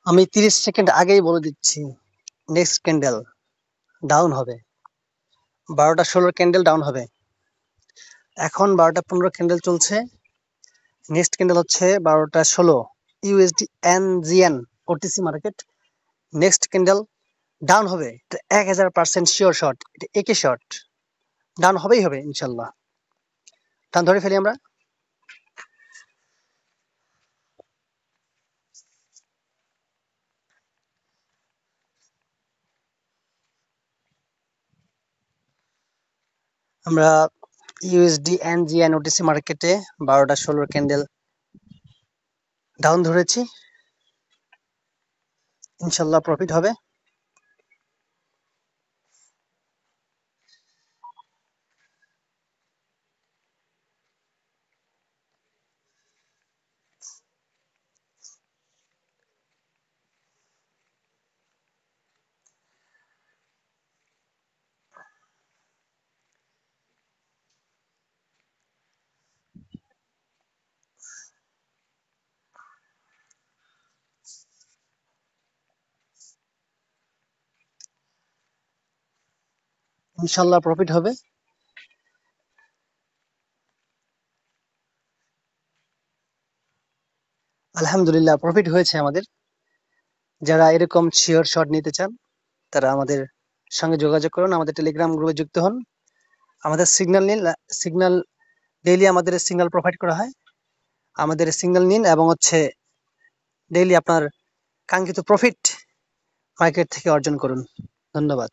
আমি 30 সেকেন্ড আগেই বলে দিচ্ছি, নেক্সট ক্যান্ডেল ডাউন হবে, 12টা 16 ক্যান্ডেল ডাউন হবে। এখন 12টা 15 ক্যান্ডেল চলছে, নেক্সট ক্যান্ডেল হচ্ছে 12টা 16 USD NGN OTC market, next candle down হবে। এটা 1000% শিওর শট, এটা একে শট, ডাউন হবেই হবে ইনশাল্লাহ। ডাউন ধরে ফেলি আমরা। আমরা ইউএসডি এনজিএন ওটিসি মার্কেটে 12টা 16 ক্যান্ডেল ডাউন ধরেছি, ইনশাল্লাহ প্রফিট হবে। ইনশাল্লাহ প্রফিট হবে। আলহামদুলিল্লাহ প্রফিট হয়েছে আমাদের। যারা এরকম শিওর শট নিতে চান তারা আমাদের সঙ্গে যোগাযোগ করুন, আমাদের টেলিগ্রাম গ্রুপে যুক্ত হন, আমাদের সিগন্যাল নিন। সিগন্যাল ডেইলি আমাদের সিগন্যাল প্রোভাইড করা হয়, আমাদের সিগন্যাল নিন এবং হচ্ছে ডেইলি আপনার কাঙ্ক্ষিত প্রফিট মার্কেট থেকে অর্জন করুন। ধন্যবাদ।